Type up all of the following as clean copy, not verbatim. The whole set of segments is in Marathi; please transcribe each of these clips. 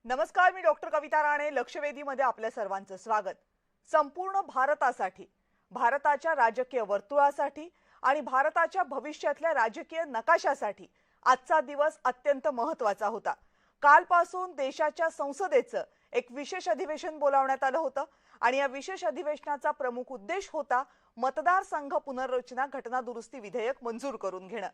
नमस्कार, मी डॉक्टर कविता राणे. लक्षवेधीमध्ये आपल्या सर्वांचं स्वागत. संपूर्ण भारतासाठी, भारताच्या राजकीय वर्तुळासाठी आणि भारताच्या भविष्यातल्या राजकीय नकाशासाठी आजचा दिवस अत्यंत महत्त्वाचा होता. कालपासून देशाच्या संसदेचं एक विशेष अधिवेशन बोलावण्यात आलं होतं आणि या विशेष अधिवेशनाचा प्रमुख उद्देश होता मतदारसंघ पुनर्रचना घटना दुरुस्ती विधेयक मंजूर करून घेणं.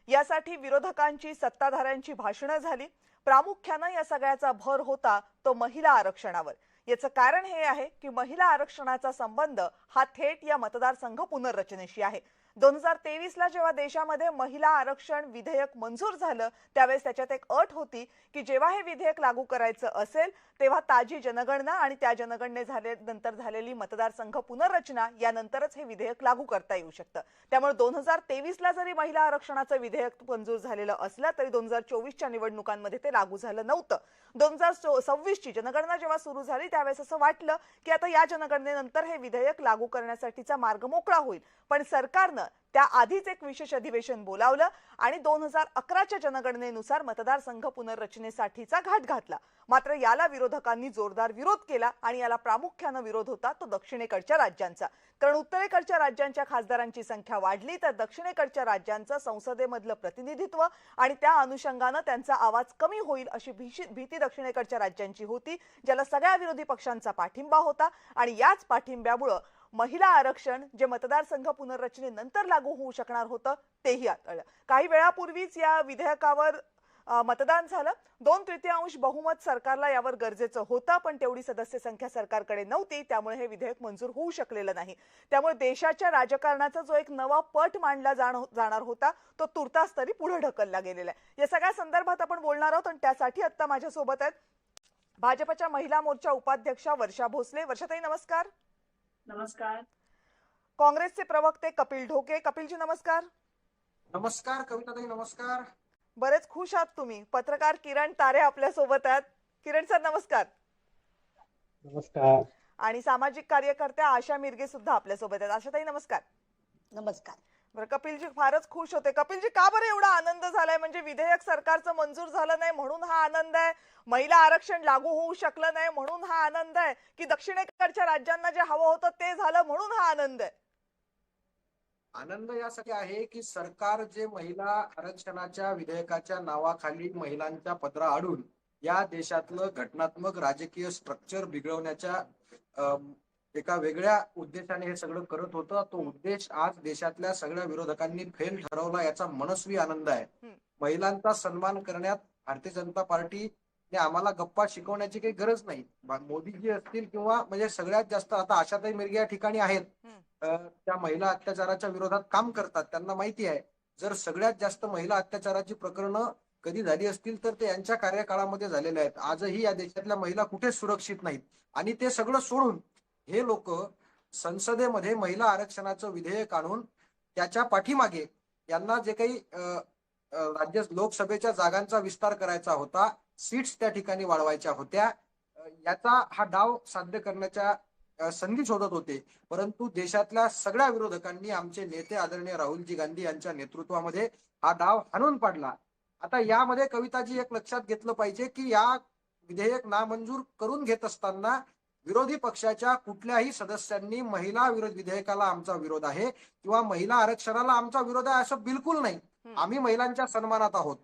यासाठी विरोधकांची, सत्ताधाऱ्यांची भाषणं झाली. प्रामुख्यानं या सगळ्याचा भर होता तो महिला आरक्षणावर. याचं कारण हे आहे की महिला आरक्षणाचा संबंध हा थेट या मतदारसंघ पुनर्रचनेशी आहे. 2023ला जेव्हा देशामध्ये महिला आरक्षण विधेयक मंजूर झालं त्यावेळेस त्याच्यात एक अट होती की जेव्हा हे विधेयक लागू करायचं असेल तेव्हा ताजी जनगणना आणि त्या जनगणनेनंतर झालेली मतदारसंघ पुनर्रचना यानंतरच हे विधेयक लागू करता येऊ शकतं. त्यामुळे 2023ला जरी महिला आरक्षणाचं विधेयक मंजूर झालेलं असलं तरी 2024च्या निवडणुकांमध्ये ते लागू झालं नव्हतं. 2026ची जनगणना जेव्हा सुरू झाली त्यावेळेस असं वाटलं की आता या जनगणनेनंतर हे विधेयक लागू करण्यासाठीचा मार्ग मोकळा होईल, पण सरकारनं त्या आधीच एक विशेष अधिवेशन बोलावलं आणि 2011च्या जनगणनेनुसार मतदारसंघ पुनर्रचनेसाठीचा घाट घातला. मात्र याला विरोधकांनी जोरदार विरोध केला आणि याला प्रामुख्यानं विरोध होता तो दक्षिणेकडच्या राज्यांचा. कारण उत्तरेकडच्या राज्यांच्या खासदारांची संख्या वाढली तर दक्षिणेकडच्या राज्यांचं संसदेमधलं प्रतिनिधित्व आणि त्या अनुषंगानं त्यांचा आवाज कमी होईल अशी भीती दक्षिणेकडच्या राज्यांची होती, ज्याला सगळ्या विरोधी पक्षांचा पाठिंबा होता. आणि याच पाठिंब्यामुळे महिला आरक्षण जे मतदारसंघ पुनर्रचनेनंतर लागू होऊ शकणार होतं तेही आटळलं. काही वेळापूर्वीच या विधेयकावर मतदान झालं. 2/3 बहुमत सरकारला यावर गरजेचं होतं, पण तेवढी सदस्य संख्या सरकारकडे नव्हती, त्यामुळे हे विधेयक मंजूर होऊ शकलेलं नाही. त्यामुळे देशाच्या राजकारणाचा जो एक नवा पट मांडला जाणार होता तो तुर्तास तरी पुढे ढकलला गेलेला आहे. या सगळ्या संदर्भात आपण बोलणार आहोत आणि त्यासाठी आता माझ्यासोबत आहेत भाजपच्या महिला मोर्चा उपाध्यक्षा वर्षा भोसले. वर्षाताई नमस्कार. नमस्कार. काँग्रेसचे प्रवक्ते कपिल ढोके. कपिलजी नमस्कार. नमस्कार कविताताई. नमस्कार. बरेच खुश आहात तुम्ही. पत्रकार किरण तारे आपल्या सोबत आहेत. किरण सर नमस्कार. नमस्कार. आणि सामाजिक कार्यकर्त्या आशा मिरगे सुद्धा आपल्या सोबत आहेत. आशाताई नमस्कार. नमस्कार. बरं, कपिलजी फारच खुश होते. कपिलजी, का बरं एवढा आनंद झालाय? म्हणजे विधेयक सरकारचं मंजूर झालं नाही म्हणून हा आनंद आहे, महिला आरक्षण लागू होऊ शकलं नाही म्हणून हा आनंद आहे, की दक्षिणेकडच्या राज्यांना जे हवं होतं ते झालं म्हणून हा आनंद आहे? आनंद यासाठी आहे की सरकार जे महिला आरक्षणाच्या विधेयकाच्या नावाखाली महिलांच्या पदरा आडून या देशातलं घटनात्मक राजकीय स्ट्रक्चर बिघडवण्याच्या एका वेगळ्या उद्देशाने हे सगळं करत होतं. तो उद्देश आज देशातल्या सगळ्या विरोधकांनी फेल ठरवला, याचा मनस्वी आनंद आहे. महिलांचा सन्मान करण्यात भारतीय जनता पार्टीने आम्हाला गप्पा शिकवण्याची काही गरज नाही. मोदीजी असतील किंवा म्हणजे सगळ्यात जास्त आता आशाताई मिरगे या ठिकाणी आहेत, त्या महिला अत्याचाराच्या विरोधात काम करतात. त्यांना माहिती आहे जर सगळ्यात जास्त महिला अत्याचाराची प्रकरणं कधी झाली असतील तर ते यांच्या कार्यकाळामध्ये झालेले आहेत. आजही या देशातल्या महिला कुठेच सुरक्षित नाहीत आणि ते सगळं सोडून हे लोक संसदेमध्ये महिला आरक्षणाचं विधेयक आणून त्याच्या पाठीमागे यांना जे काही राज्य लोकसभेच्या जागांचा विस्तार करायचा होता, सीट्स त्या ठिकाणी वाढवायच्या होत्या, याचा हा डाव साध्य करण्याच्या संधी शोधत होते. परंतु देशातल्या सगळ्या विरोधकांनी आमचे नेते आदरणीय राहुलजी गांधी यांच्या नेतृत्वामध्ये हा डाव हाणून पाडला. आता यामध्ये कविताजी एक लक्षात घेतलं पाहिजे की या विधेयक नामंजूर करून घेत असताना विरोधी पक्षाच्या कुठल्याही सदस्यांनी महिला विरोध विधेयकाला आमचा विरोध आहे किंवा महिला आरक्षणाला आमचा विरोध आहे असं बिलकुल नाही. आम्ही महिलांच्या सन्मानात आहोत.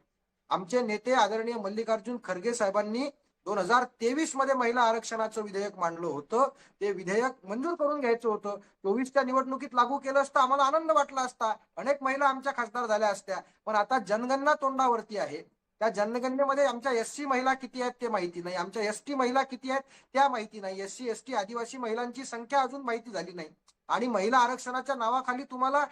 आमचे नेते आदरणीय मल्लिकार्जुन खरगे साहेबांनी 2023 मध्ये महिला आरक्षणाचं विधेयक मांडलं होतं. ते विधेयक मंजूर करून घ्यायचं होतं. 24च्या निवडणुकीत लागू केलं असतं आम्हाला आनंद वाटला असता, अनेक महिला आमच्या खासदार झाल्या असत्या. पण आता जनगणना तोंडावरती आहे. त्या जनगणनेमध्ये आमच्या एससी महिला किती आहेत ते माहिती नाही, आमच्या एसटी महिला किती आहेत त्या माहिती नाही, एससी एसटी आदिवासी महिलांची संख्या अजून माहिती झाली नाही. आणि महिला आरक्षणाच्या नावाखाली तुम्हाला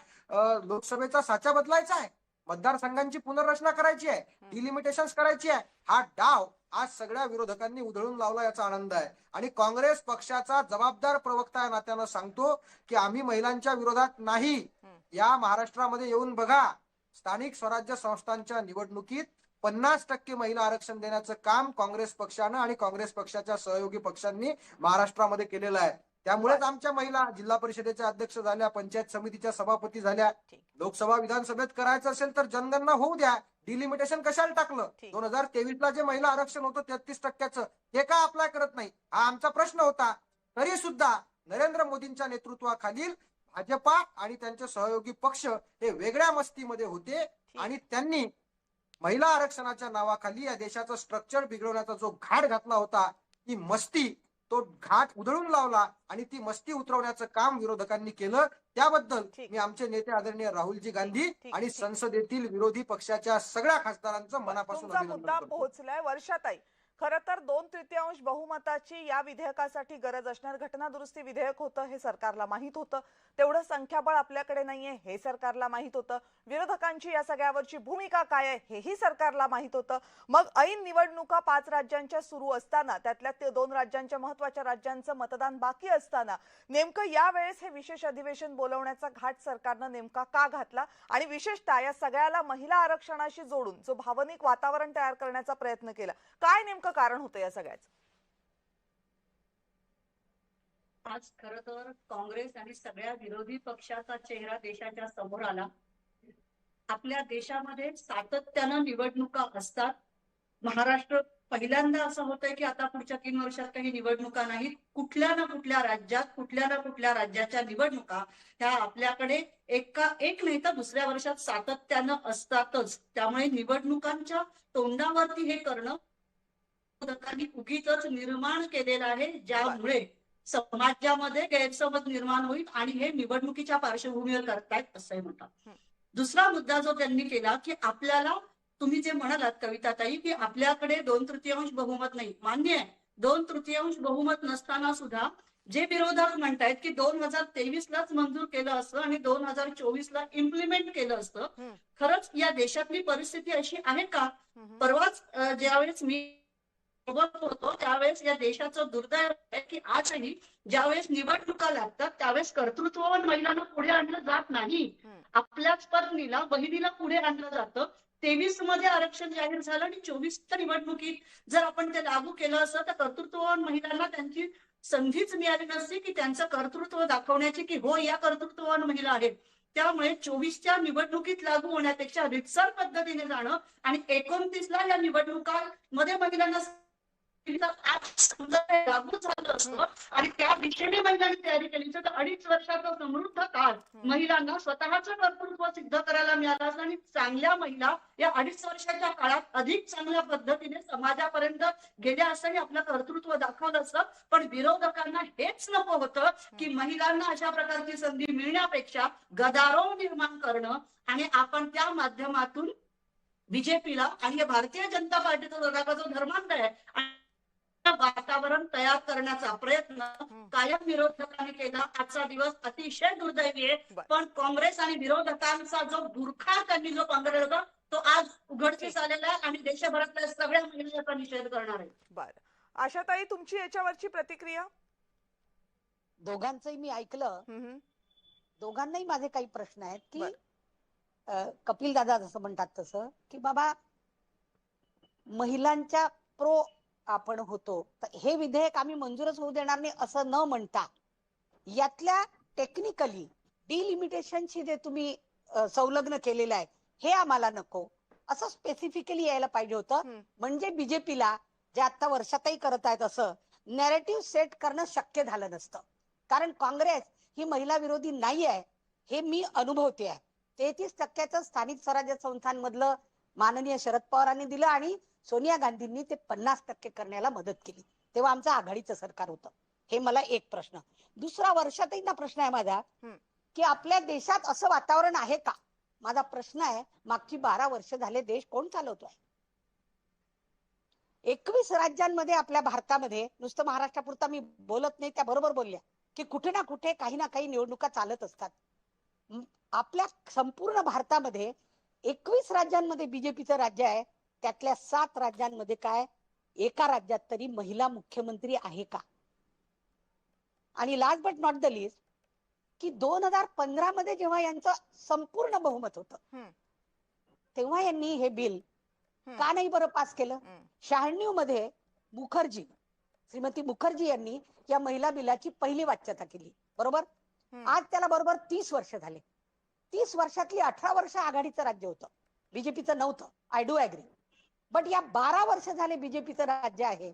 लोकसभेचा साचा बदलायचा आहे, मतदारसंघांची पुनर्रचना करायची आहे, डिलिमिटेशन्स करायची आहे. हा डाव आज सगळ्या विरोधकांनी उधळून लावला, याचा आनंद आहे. आणि काँग्रेस पक्षाचा जबाबदार प्रवक्ता या नात्यानं सांगतो की आम्ही महिलांच्या विरोधात नाही. या महाराष्ट्रामध्ये येऊन बघा, स्थानिक स्वराज्य संस्थांच्या निवडणुकीत 50% महिला आरक्षण देण्याचं काम काँग्रेस पक्षानं आणि काँग्रेस पक्षाच्या सहयोगी पक्षांनी महाराष्ट्रामध्ये केलेलं आहे. त्यामुळेच आमच्या महिला जिल्हा परिषदेच्या अध्यक्ष झाल्या, पंचायत समितीच्या सभापती झाल्या. लोकसभा विधानसभेत करायचं असेल तर जनगणना होऊ द्या, डिलिमिटेशन कशाला टाकलं? ठीक. 2023ला जे महिला आरक्षण होतं 33%, हे का अप्लाय करत नाही? हा आमचा प्रश्न होता. तरी सुद्धा नरेंद्र मोदींच्या नेतृत्वाखालील भाजपा आणि त्यांचे सहयोगी पक्ष हे वेगळ्या मस्तीमध्ये होते आणि त्यांनी महिला आरक्षणाच्या नावाखाली या देशाचं स्ट्रक्चर बिघडवण्याचा जो घाट घातला होता, ती मस्ती, तो घाट उधळून लावला आणि ती मस्ती उतरवण्याचं काम विरोधकांनी केलं. त्याबद्दल ठीक. मी आमचे नेते आदरणीय राहुलजी गांधी ठीक. आणि संसदेतील विरोधी पक्षाच्या सगळ्या खासदारांचं मनापासून तुमचा अभिनंदन मुद्दा करतो. पोहोचलाय. वर्षाताई, खरं तर 2/3 बहुमताची या विधेयकासाठी गरज असणार. घटना दुरुस्ती विधेयक होतं हे सरकारला माहित होतं. तेवढं संख्याबळ आपल्याकडे नाहीये हे सरकारला माहित होतं. विरोधकांची या सगळ्यावरची भूमिका काय आहे हेही सरकारला माहित होतं. मग ऐन निवडणुका 5 राज्यांच्या सुरू असताना, त्यातल्या 2 राज्यांच्या महत्वाच्या राज्यांचं मतदान बाकी असताना नेमकं यावेळेस हे विशेष अधिवेशन बोलवण्याचा घाट सरकारनं नेमका का घातला? आणि विशेषतः या सगळ्याला महिला आरक्षणाशी जोडून जो भावनिक वातावरण तयार करण्याचा प्रयत्न केला, काय नेमकं कारण होतं या सगळ्याचं? आज खरं तर काँग्रेस आणि सगळ्या विरोधी पक्षाचा चेहरा देशाच्या समोर आला. आपल्या देशामध्ये सातत्यानं निवडणुका असतात. महाराष्ट्र पहिल्यांदा असं होतंय की आता पुढच्या 3 वर्षात काही निवडणुका नाहीत. कुठल्या ना कुठल्या राज्याच्या निवडणुका ह्या आपल्याकडे एक नाही तर दुसऱ्या वर्षात सातत्यानं असतातच. त्यामुळे निवडणुकांच्या तोंडावरती हे करणं विरोधकांनी उगीचच निर्माण केलेलं आहे, ज्यामुळे समाजामध्ये गैरसमज निर्माण होईल आणि हे निवडणुकीच्या पार्श्वभूमीवर करतायत असंही म्हणतात. दुसरा मुद्दा जो त्यांनी केला की आपल्याला, तुम्ही जे म्हणालात कविताताई, की आपल्याकडे 2/3 बहुमत नाही, मान्य आहे. 2/3 बहुमत नसताना सुद्धा जे विरोधक म्हणतायत की 2023लाच मंजूर केलं असतं आणि 2024ला इम्प्लिमेंट केलं असतं. खरंच या देशातली परिस्थिती अशी आहे का? परवाच ज्यावेळेस मी होतो त्यावेळेस या देशाचं दुर्दैव आहे की आजही ज्यावेळेस निवडणुका लागतात त्यावेळेस कर्तृत्ववान महिलांना पुढे आणलं जात नाही. आपल्याच पत्नीला, बहिणीला पुढे आणलं जातं. 23 मध्ये आरक्षण जाहीर झालं आणि 24च्या निवडणुकीत जर आपण ते लागू केलं असतं तर कर्तृत्ववान महिलांना त्यांची संधीच मिळाली नसती की त्यांचं कर्तृत्व दाखवण्याची, की हो या कर्तृत्ववान महिला आहेत. त्यामुळे 24च्या निवडणुकीत लागू होण्यापेक्षा रितसर पद्धतीने जाणं आणि 29ला या निवडणुकांमध्ये महिलांना लागू झालं असतं आणि त्या दिशेने महिलांनी तयारी केली तर 2.5 वर्षाचा समृद्ध काळ महिलांना स्वतःचं कर्तृत्व सिद्ध करायला मिळालं असतं आणि चांगल्या महिला या 2.5 वर्षाच्या काळात अधिक चांगल्या पद्धतीने समाजापर्यंत गेल्या असताना आपलं कर्तृत्व दाखवलं असतं. पण विरोधकांना हेच नको होतं की महिलांना अशा प्रकारची संधी मिळण्यापेक्षा गदारोळ निर्माण करणं आणि आपण त्या माध्यमातून बीजेपीला आणि भारतीय जनता पार्टीचा जो धर्मांध आहे वातावरण तयार करण्याचा प्रयत्न कायम विरोधकांनी केला. आजचा दिवस अतिशय दुर्दैवी आहे. पण काँग्रेस आणि विरोधकांचा जो बुरखा त्यांनी जो पांघरला तो आज उघडकीस आलेला आहे आणि देशभरातल्या सगळ्या महिला याचा निषेध करणार आहे. बरं, आशाताई, तुमची याच्यावरची प्रतिक्रिया? दोघांचंही मी ऐकलं. दोघांनाही माझे काही प्रश्न आहेत की कपिल दादा जसं म्हणतात तसं की बाबा महिलांच्या प्रो आपण होतो तर हे विधेयक आम्ही मंजूरच होऊ देणार नाही असं न म्हणता यातल्या टेक्निकली डिलिमिटेशनशी जे तुम्ही संलग्न केलेलं आहे हे आम्हाला नको असं स्पेसिफिकली यायला पाहिजे होतं. म्हणजे बीजेपीला जे आता वर्षातही करत आहेत असं नॅरेटिव्ह सेट करणं शक्य झालं नसतं. कारण काँग्रेस ही महिला विरोधी नाही आहे हे मी अनुभवते आहे. 33% स्थानिक स्वराज्य संस्थांमधलं माननीय शरद पवारांनी दिलं आणि सोनिया गांधींनी ते 50% करण्याला मदत केली. तेव्हा आमचं आघाडीचं सरकार होतं. हे मला एक प्रश्न. दुसरा वर्षातही ना प्रश्न आहे माझा की आपल्या देशात असं वातावरण आहे का? माझा प्रश्न आहे, मागची 12 वर्ष झाले देश कोण चालवतोय? 21 राज्यांमध्ये आपल्या भारतामध्ये, नुसतं महाराष्ट्रापुरता मी बोलत नाही, त्या बरोबर बोलल्या की कुठे ना कुठे काही ना काही निवडणुका चालत असतात. आपल्या संपूर्ण भारतामध्ये 21 राज्यांमध्ये बीजेपीचं राज्य आहे. त्यातल्या 7 राज्यांमध्ये काय एका राज्यात तरी महिला मुख्यमंत्री आहे का? आणि last but not the list की 2015 मध्ये जेव्हा यांचं संपूर्ण बहुमत होतं तेव्हा यांनी हे बिल का नाही बरं पास केलं? 96 मध्ये श्रीमती मुखर्जी यांनी या महिला बिलाची पहिली वाच्यता केली, बरोबर? आज त्याला बरोबर 30 वर्ष झाले. 30 वर्षातली 18 वर्ष आघाडीचं राज्य होतं. बीजेपीचं नव्हतं, आय डू ऍग्री. बट या 12 वर्ष झाले बीजेपीचं राज्य आहे.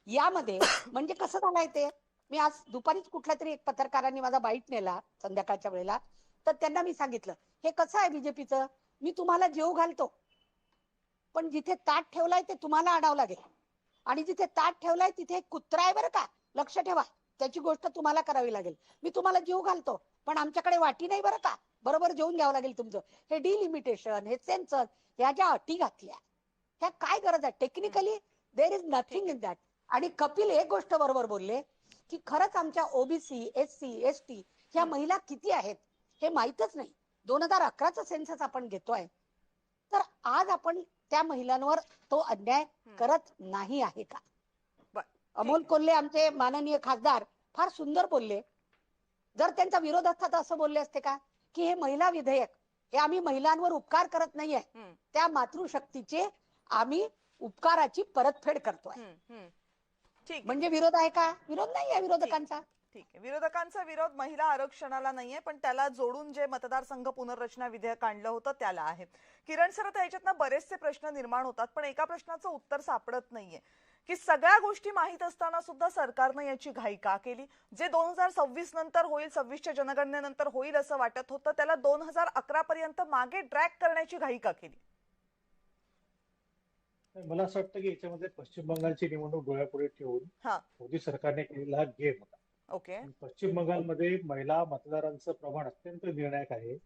यामध्ये म्हणजे कसं झालंय ते, मी आज दुपारीच कुठल्या तरी एक पत्रकारांनी माझा बाईट नेला संध्याकाळच्या वेळेला, तर त्यांना मी सांगितलं हे कसं आहे बीजेपीचं, मी तुम्हाला जेव घालतो पण जिथे ताट ठेवलाय ते तुम्हाला आणावं लागेल, आणि जिथे ताट ठेवलाय तिथे एक कुत्रा आहे बरं का, लक्ष ठेवा, त्याची गोष्ट तुम्हाला करावी लागेल. मी तुम्हाला जीव घालतो पण आमच्याकडे वाटी नाही बरं का, बरोबर जेवून घ्यावं लागेल तुमचं. हे डिलिमिटेशन, हे सेन्सर, ह्या ज्या अटी घातल्या ह्या काय गरज आहे? Technically there is nothing in that. आणि कपिल एक गोष्ट बरोबर बोलले की खरंच आमच्या ओबीसी, एससी, एसटी ह्या महिला किती आहेत हे माहीतच नाही. 2011चा सेन्सस आपण घेतोय, तर आज आपण त्या महिलांवर तो अन्याय करत नाही आहे का? अमोल कोल्हे आमचे माननीय खासदार फार सुंदर बोलले. जर त्यांचा विरोध असता तर असं बोलले असते का की हे महिला विधेयक हे आम्ही महिलांवर उपकार करत नाहीये, त्या मातृशक्तीचे आम्ही उपकाराची परतफेड करतोय. ठीक, म्हणजे विरोध आहे का? विरोध नाही आहे विरोधकांचा. ठीक आहे, विरोधकांचा विरोध महिला आरक्षणाला नाहीये, पण त्याला जोडून जे मतदारसंघ पुनर्रचना विधेयक आणलं होतं त्याला आहे. किरण सर, आता याच्यातनं बरेचसे प्रश्न निर्माण होतात, पण एका प्रश्नाचं उत्तर सापडत नाहीये की सगळ्या गोष्टी माहीत असताना सुद्धा सरकारने याची घाई का केली? जे 2026 नंतर होईल, 26च्या जनगणनेनंतर होईल असं वाटत होतं, त्याला 2011 पर्यंत मागे ड्रॅग करण्याची घाई का केली? मला असं वाटतं की याच्यामध्ये पश्चिम बंगालची निवडणूक डोळ्यापुढे ठेवून मोदी सरकारने केलेला हा गेम होता. ओके. पश्चिम बंगालमध्ये महिला मतदारांचं प्रमाण अत्यंत निर्णायक आहे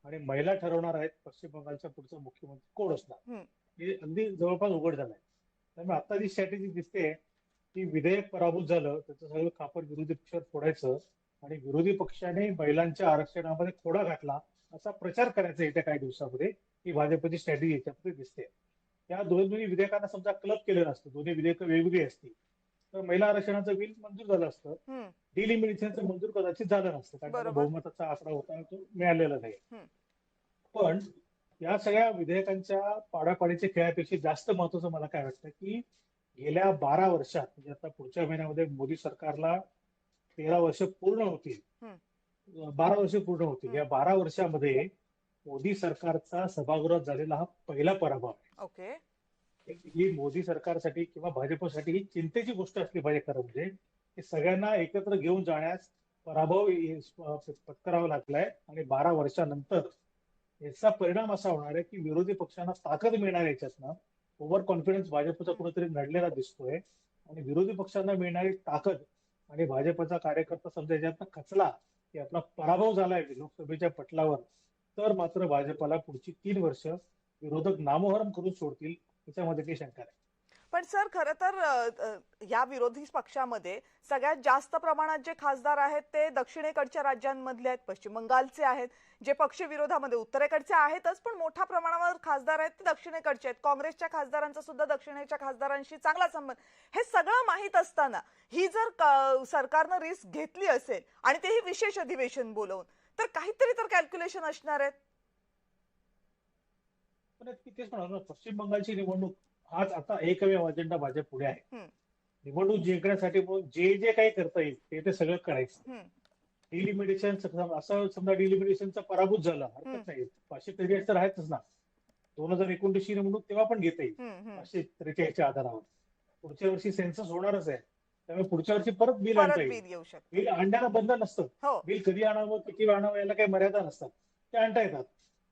आणि महिला ठरवणार आहेत पश्चिम बंगालच्या पुढचा मुख्यमंत्री कोण असणार, हे अगदी जवळपास उघड झालंय. त्यामुळे आता जी स्ट्रॅटेजी दिसते की विधेयक पराभूत झालं त्याचं सगळं कापड विरोधी पक्षावर फोडायचं आणि विरोधी पक्षाने महिलांच्या आरक्षणामध्ये खोडा घातला असा प्रचार करायचा येत्या काही दिवसामध्ये, ही भाजपची स्ट्रॅटेजी याच्यामध्ये दिसते. या दोन्ही विधेयकांना समजा क्लब केलेलं असतं, दोन्ही विधेयकं वेगवेगळी असतील तर महिला आरक्षणाचं बिल मंजूर झालं असतं, डिलिमिटेशनचं मंजूर कदाचित झालं नसतं, कारण बहुमताचा आकडा होता तो मिळालेला नाही. पण या सगळ्या विधेयकांच्या पाडापाडीच्या खेळापेक्षा जास्त महत्वाचं मला काय वाटतं की गेल्या 12 वर्षात, म्हणजे आता पुढच्या महिन्यामध्ये मोदी सरकारला 13 वर्ष पूर्ण होतील, 12 वर्ष पूर्ण होतील. या 12 वर्षामध्ये मोदी सरकारचा सभागृहात झालेला हा पहिला पराभव आहे. ओके. ही मोदी सरकारसाठी किंवा भाजपसाठी ही चिंतेची गोष्ट असली पाहिजे खरं म्हणजे, की सगळ्यांना एकत्र घेऊन जाण्यास पराभव पत्करावा लागलाय आणि 12 वर्षानंतर याचा परिणाम असा होणार आहे की विरोधी पक्षांना ताकद मिळणार याच्यातनं. ओव्हर कॉन्फिडन्स भाजपचा कुठेतरी नडलेला दिसतोय आणि विरोधी पक्षांना मिळणारी ताकद आणि भाजपचा कार्यकर्ता समजा याच्यातनं खचला की आपला पराभव झालाय लोकसभेच्या पटलावर, तर मात्र भाजपला पुढची 3 वर्ष विरोधक नामोहरम करून सोडतील याच्यामध्ये काही शंका नाही. पण सर, खरं तर या विरोधी पक्षामध्ये सगळ्यात जास्त प्रमाणात जे खासदार आहेत ते दक्षिणेकडच्या राज्यांमधले आहेत, पश्चिम बंगालचे आहेत. जे पक्ष विरोधामध्ये उत्तरेकडचे आहेतच, पण मोठ्या प्रमाणावर खासदार आहेत ते दक्षिणेकडचे आहेत. काँग्रेसच्या खासदारांचा सुद्धा दक्षिणेच्या खासदारांशी चांगला संबंध. हे सगळं माहीत असताना ही जर सरकारनं रिस्क घेतली असेल आणि तेही विशेष अधिवेशन बोलवून, तर काहीतरी तर कॅल्क्युलेशन असणार आहेत. पण तेच म्हणाल, पश्चिम बंगालची निवडणूक हाच आता एकमेव अजेंडा भाजप पुढे आहे. निवडणूक जिंकण्यासाठी जे जे काही करता येईल ते सगळं करायचं. डिलिमिटेशन असं समजा डिलिमिटेशनचा पराभूत झाला हरकत नाही, 543 तर आहेतच ना. 2019 ची निवडणूक तेव्हा पण घेता येईल 543च्या आधारावर. पुढच्या वर्षी सेन्सस होणारच आहे, त्यामुळे पुढच्या वर्षी परत बिल आणता येईल. बिल आणण्याला बंद नसतं, बिल कधी आणावं किती आणावं याला काही मर्यादा नसतात, ते आणता येतात.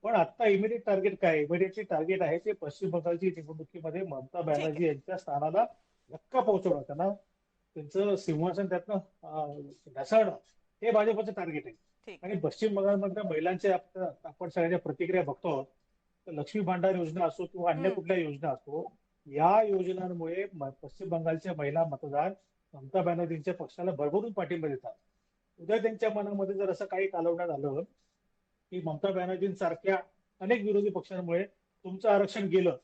पण आता इमिडिएट टार्गेट काय? इमिडिएटली टार्गेट आहे ते पश्चिम बंगालची निवडणुकीमध्ये ममता बॅनर्जी यांच्या स्थानाला धक्का पोहोचवणं, त्यांना त्यांचं सिंहासन त्यातनं ढासळणं, हे भाजपचं टार्गेट आहे. आणि पश्चिम बंगालमधल्या महिलांच्या आपण सगळ्यांच्या प्रतिक्रिया बघतो, तर लक्ष्मी भांडार योजना असो किंवा अन्य कुठल्या योजना असो, या योजनांमुळे पश्चिम बंगालच्या महिला मतदार ममता बॅनर्जींच्या पक्षाला भरभरून पाठिंबा देतात. उद्या त्यांच्या मनामध्ये जर असं काही कालवण्यात आलं की ममता बॅनर्जींसारख्या अनेक विरोधी पक्षांमुळे तुमचं आरक्षण गेलं,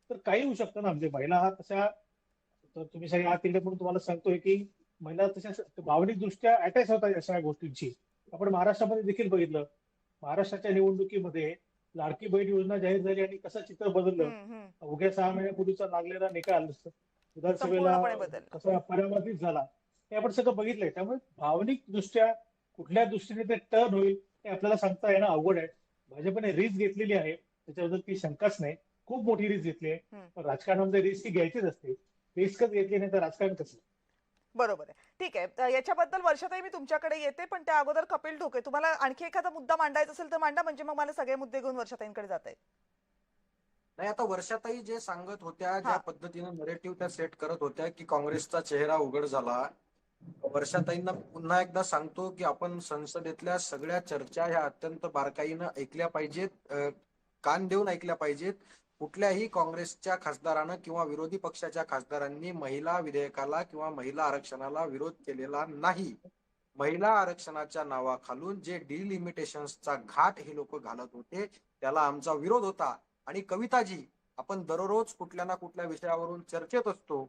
तर काही होऊ शकतं ना. म्हणजे महिला हा तशा, तुम्ही सगळे आत येईल म्हणून तुम्हाला सांगतोय की महिला तशा भावनिक दृष्ट्या अटॅच होतात या सगळ्या गोष्टींची. आपण महाराष्ट्रामध्ये देखील बघितलं, महाराष्ट्राच्या निवडणुकीमध्ये लाडकी बहीण योजना जाहीर झाली आणि कसं चित्र बदललं. अवघ्या 6 महिन्यापूर्वीचा लागलेला निकाल विधानसभेला कसा परावर्तित झाला हे आपण सगळं बघितलंय. त्यामुळे भावनिक दृष्ट्या कुठल्या दृष्टीने ते टर्न होईल हे आपल्याला सांगता येणं अवघड आहे. भाजपने रिस्क घेतलेली आहे, त्याच्याबद्दल ती शंकाच नाही. खूप मोठी रिस्क घेतली आहे. हम्म. पण राजकारणामध्ये रिस्क ही घ्यायचीच असते. रिस्कच घेतली नाही तर राजकारण कसं? बरोबर आहे. ठीक आहे. याच्याबद्दल वर्षाताई मी तुमच्याकडे येते, पण त्या अगोदर कपिल ढोके, तुम्हाला आणखी एखादा मुद्दा मांडायचा असेल तर मांडा, म्हणजे मग मला सगळे मुद्दे घेऊन वर्षाताईंकडे जाता येईल. नाही, आता वर्षाताई जे सांगत होत्या, ज्या हा. पद्धतीने नरेटिव्ह त्या सेट करत होत्या की काँग्रेसचा चेहरा उघड झाला, वर्षाताईंना पुन्हा एकदा सांगतो की आपण संसदेतल्या सगळ्या चर्चा ह्या अत्यंत बारकाईनं ऐकल्या पाहिजेत, कान देऊन ऐकल्या पाहिजेत. कुठल्याही काँग्रेसच्या खासदारानं किंवा विरोधी पक्षाच्या खासदारांनी महिला विधेयकाला किंवा महिला आरक्षणाला विरोध केलेला नाही. महिला आरक्षणाच्या नावाखालून जे डिलिमिटेशन्सचा घाट हे लोक घालत होते त्याला आमचा विरोध होता. आणि कविताजी, आपण दररोज कुठल्या ना कुठल्या विषयावरून चर्चेत असतो.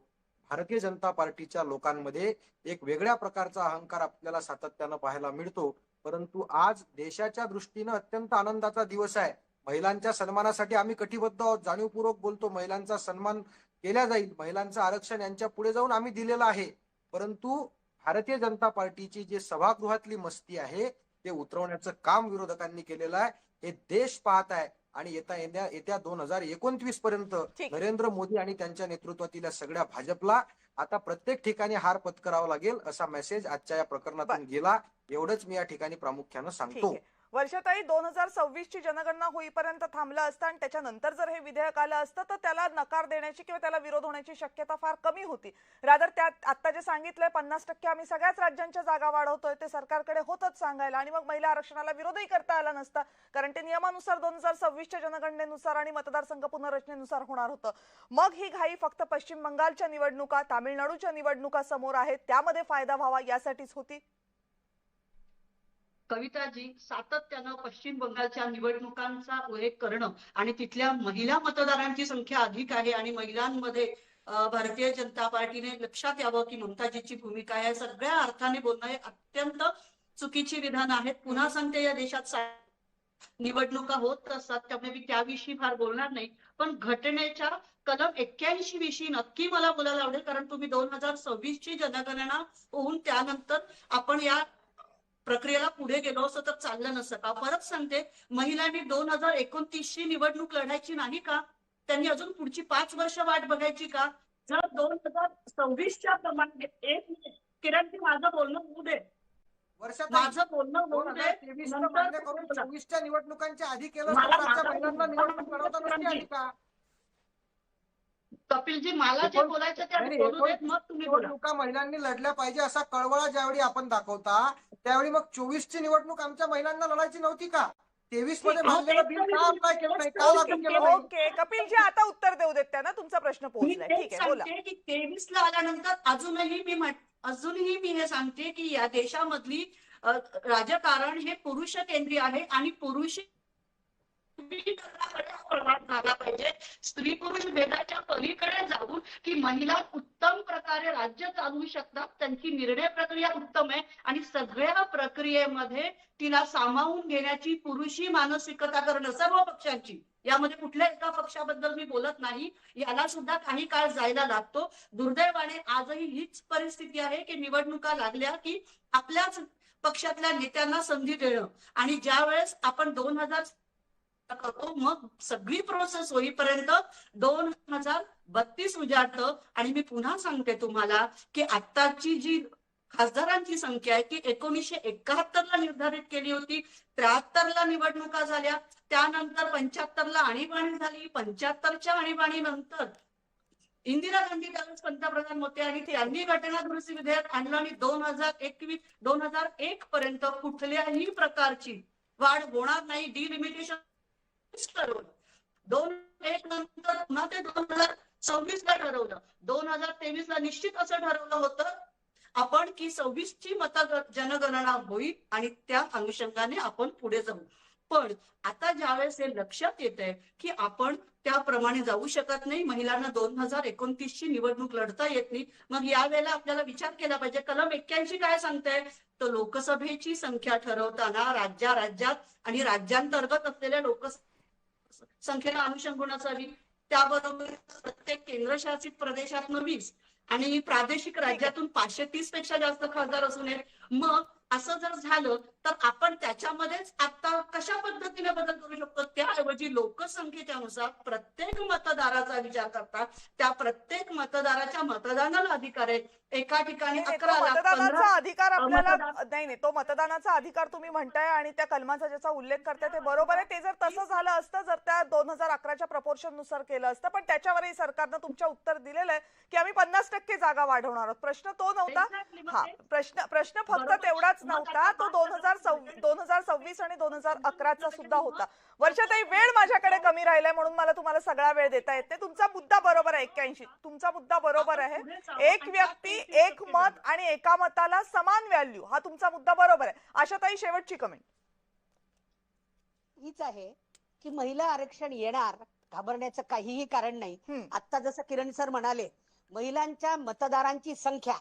भारतीय जनता पार्टीच्या लोकांमध्ये एक वेगळ्या प्रकारचा अहंकार आपल्याला सातत्यानं पाहायला मिळतो. परंतु आज देशाच्या दृष्टीनं अत्यंत आनंदाचा दिवस आहे. महिलांच्या सन्मानासाठी आम्ही कटिबद्ध आहोत. जाणीवपूर्वक बोलतो, महिलांचा सन्मान केला जाईल, महिलांचं आरक्षण यांच्या पुढे जाऊन आम्ही दिलेलं आहे. परंतु भारतीय जनता पार्टीची जी सभागृहातली मस्ती आहे ते उतरवण्याचं काम विरोधकांनी केलेलं आहे. हे देश पाहत आहे. आणि येत्या 2029 पर्यंत नरेंद्र मोदी आणि त्यांच्या नेतृत्वातील सगळ्या भाजपला आता प्रत्येक ठिकाणी हार पत्करावा लागेल असा मेसेज आजच्या या प्रकरणातून गेला. एवढंच मी या ठिकाणी प्रामुख्यानं सांगतो. वर्षाताई, 2026 ची जनगणना होईपर्यंत थांबलं असतं आणि त्याच्यानंतर जर हे विधेयक आलं असतं तर त्याला नकार देण्याची किंवा त्याला विरोध होण्याची शक्यता फार कमी होती. रादर त्यात आता जे सांगितलंय 50% आम्ही सगळ्याच राज्यांच्या जागा वाढवतोय ते सरकारकडे होतच सांगायला, आणि मग महिला आरक्षणाला विरोधही करता आला नसता, कारण ते नियमानुसार 2026 च्या जनगणनेनुसार आणि मतदारसंघ पुनर्रचनेनुसार होणार होतं. मग ही घाई फक्त पश्चिम बंगालच्या निवडणुका, तामिळनाडूच्या निवडणुका समोर आहेत त्यामध्ये फायदा व्हावा यासाठीच होती. कविताजी, सातत्यानं पश्चिम बंगालच्या निवडणुकांचा उल्लेख करणं आणि तिथल्या महिला मतदारांची संख्या अधिक आहे आणि महिलांमध्ये भारतीय जनता पार्टीने लक्षात यावं की ममताजीची भूमिका आहे, सगळ्या अर्थाने बोलणं हे अत्यंत चुकीची विधान आहेत. पुन्हा सांगते, या देशात निवडणुका होत असतात, त्यामुळे मी त्याविषयी फार बोलणार नाही. पण घटनेच्या कलम 81 विषयी नक्की मला बोलायला आवडेल, कारण तुम्ही 2026 ची जनगणना होऊन त्यानंतर आपण या प्रक्रियेला पुढे गेलो असं तर चाललं नसतं का? परत सांगते, महिलांनी 2029 ची निवडणूक लढायची नाही का? त्यांनी अजून पुढची 5 वर्ष वाट बघायची का? जर 2026च्या प्रमाणे एक किरणजी, माझं बोलणं होऊ दे, माझं बोलणं होऊ दे. 24च्या निवडणुकांच्या आधी केलं तर महिलांना निवडणूक लढवता नसती आली का? कपिलजी, मला जे बोलायचं ते बोलू देत, मग तुम्ही बोला. निवडणुका महिलांनी लढल्या पाहिजे असा कळवळा ज्यावेळी आपण दाखवता त्यावेळी मग 24 ची निवडणूक आमच्या महिलांना लढायची नव्हती का? 23 मध्ये मानलेलं बिल का अप्लाय केलं नाही, का लागू केलं नाही? ओके कपिलजी, आता उत्तर देऊ देत त्यांना, तुमचा प्रश्न पोहोचलाय. ठीक आहे, बोला. की 23 ला आल्यानंतर अजूनही मी हे सांगते की या देशामधली राजकारण हे पुरुष केंद्रीय आहे आणि पुरुष झाला पाहिजे. स्त्री पुरुष भेदाच्या पलीकडे जाऊन की महिला उत्तम प्रकारे राज्य चालवू शकतात, त्यांची निर्णय प्रक्रिया उत्तम आहे आणि सगळ्या प्रक्रियेमध्ये तिला सामावून घेण्याची पुरुषी मानसिकता करणं सर्व पक्षांची, यामध्ये कुठल्या एका पक्षाबद्दल मी बोलत नाही, याला सुद्धा काही काळ जायला लागतो. दुर्दैवाने आजही हीच परिस्थिती आहे की निवडणुका लागल्या की आपल्याच पक्षातल्या नेत्यांना संधी देणं आणि ज्या वेळेस आपण 2000 करतो मग सगळी प्रोसेस होईपर्यंत 2032 उजाडतं. आणि मी पुन्हा सांगते तुम्हाला की आत्ताची जी खासदारांची संख्या आहे ती 1971 ला निर्धारित केली होती, 73 ला निवडणुका झाल्या, त्यानंतर 75 ला आणीबाणी झाली, 75च्या आणीबाणीनंतर इंदिरा गांधी त्यावेळेस पंतप्रधान होते आणि त्यांनी घटना दुरुस्ती विधेयक आणलं आणि 2001 पर्यंत कुठल्याही प्रकारची वाढ होणार नाही, डिलिमिटेशन 2001 नंतर पुन्हा ते 2026 ला ठरवलं. 2023 ला निश्चित असं ठरवलं होतं आपण की 26 ची जनगणना होईल आणि त्या अनुषंगाने आपण पुढे जाऊ. पण आता ज्यावेळेस हे लक्षात येत आहे की आपण त्याप्रमाणे जाऊ शकत नाही, महिलांना 2029 ची निवडणूक लढता येत नाही, मग यावेळेला आपल्याला विचार केला पाहिजे. कलम 81 काय सांगताय? तर लोकसभेची संख्या ठरवताना राज्यात आणि राज्यांतर्गत असलेल्या संख्येला अनुषंगून असावी, त्याबरोबर प्रत्येक केंद्रशासित प्रदेशातून 20 आणि प्रादेशिक राज्यातून 530 पेक्षा जास्त खासदार असू नये. मग असं जर झालं तर आपण त्याच्यामध्येच आता कशा पद्धतीने बदल करू शकतो, त्याऐवजी लोकसंख्येच्यानुसार प्रत्येक मतदाराचा विचार करता त्या प्रत्येक मतदाराच्या मतदानाला अधिकार आहे. एका ठिकाणी नाही, तो 11 लाख मतदानाचा 15 अधिकार आपल्याला मतदार नाही, तो मतदानाचा अधिकार तुम्ही म्हणताय आणि त्या कलमाचा ज्याचा उल्लेख करताय ते बरोबर आहे. ते जर तसं झालं असतं, जर त्या 2011च्या प्रपोर्शन नुसार केलं असतं, पण त्याच्यावरही सरकारनं तुमच्या उत्तर दिलेलं आहे की आम्ही 50% जागा वाढवणार आहोत. प्रश्न तो नव्हता. Exactly, हा, म्हणजे प्रश्न फक्त बरोबर. तेवढाच मग नव्हता. आता तो 2026 आणि 2011चा सुद्धा होता. बरोबर. वर्षाताई, वेळ माझ्याकडे कमी राहिलाय म्हणून मला तुम्हाला सगळा वेळ देता येत नाही. तुमचा मुद्दा बरोबर आहे. 81 तुमचा मुद्दा बरोबर आहे. आपण पुढे जाऊ. एक व्यक्ती एक मत आणि एका मताला समान व्हॅल्यू, हा तुमचा मुद्दा बरोबर आहे. आशाताई, शेवटची कमेंट हीच आहे की महिला आरक्षण येणार, घाबरण्याचं काहीही कारण नाही. आता जसं किरण सर म्हणाले, महिलांच्या मतदारांची संख्या,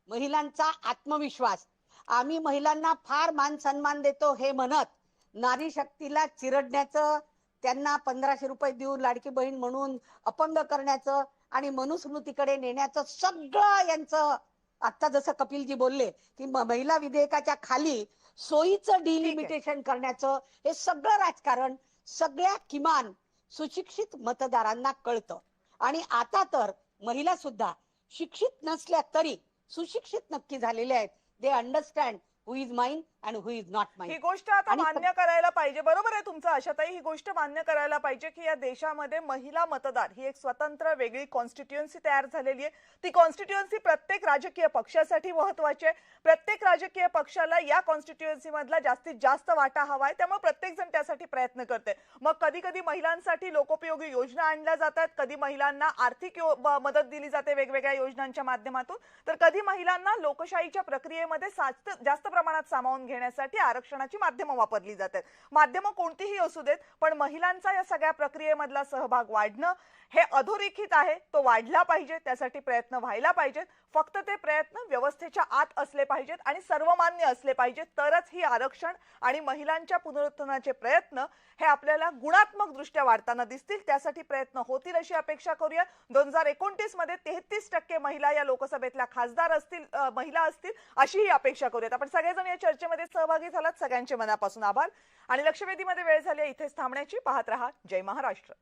महिलांचा आत्मविश्वास, आम्ही महिलांना फार मान सन्मान देतो हे म्हणत नारी शक्तीला चिरडण्याचं, त्यांना 1500 रुपये देऊन लाडकी बहीण म्हणून अपंग करण्याचं आणि मनुस्मृतीकडे नेण्याचं सगळं यांचं, आता जसं कपिलजी बोलले की महिला विधेयकाच्या खाली सोयीचं डिलिमिटेशन करण्याचं हे सगळं राजकारण सगळ्या किमान सुशिक्षित मतदारांना कळतं. आणि आता तर महिला सुद्धा शिक्षित नसल्या तरी सुशिक्षित नक्की झालेल्या आहेत. They understand who is mine and who is not mine. ही गोष्ट आता मान्य करायला पाहिजे. बरोबर आहे तुमचं आशाताई, ही गोष्ट मान्य करायला पाहिजे की या देशामध्ये महिला मतदार ही एक स्वतंत्र वेगळी कॉन्स्टिट्युएन्सी तयार झालेली आहे. ती कॉन्स्टिट्युएन्सी प्रत्येक राजकीय पक्षासाठी महत्वाची आहे. प्रत्येक राजकीय पक्षाला या कॉन्स्टिट्युएन्सी मधला जास्तीत जास्त वाटा हवाय, त्यामुळे प्रत्येक जण त्यासाठी प्रयत्न करते. मग कधी कधी महिलांसाठी लोकोपयोगी योजना आणल्या जातात, कधी महिलांना आर्थिक मदत दिली जाते वेगवेगळ्या योजनांच्या माध्यमातून, तर कधी महिलांना लोकशाहीच्या प्रक्रियेमध्ये जास्त प्रमाणात सामावून घेण्यासाठी आरक्षणाची माध्यमं वापरली जातात. माध्यमं कोणतीही असू देत, पण महिलांचा या सगळ्या प्रक्रियेमधला सहभाग वाढणं हे अधोरेखित आहे. तो वाढला पाहिजे, त्यासाठी प्रयत्न व्हायला पाहिजेत. फक्त ते प्रयत्न व्यवस्थेच्या आत असले पाहिजेत आणि सर्वमान्य असले पाहिजेत, तरच ही आरक्षण आणि महिलांच्या पुनरुत्थानाचे प्रयत्न हे आपल्याला गुणात्मक दृष्ट्या वाढताना दिसतील. त्यासाठी प्रयत्न होतील अशी अपेक्षा करूया. 2029 मध्ये 33% महिला या लोकसभेतल्या खासदार असतील, महिला असतील अशी ही अपेक्षा करूयात. आपण सगळेजण या चर्चेमध्ये सहभागी झालात, सगळ्यांचे मनापासून आभार. आणि लक्षवेधीमध्ये वेळ झाली इथेच थांबण्याची. पाहत रहा जय महाराष्ट्र.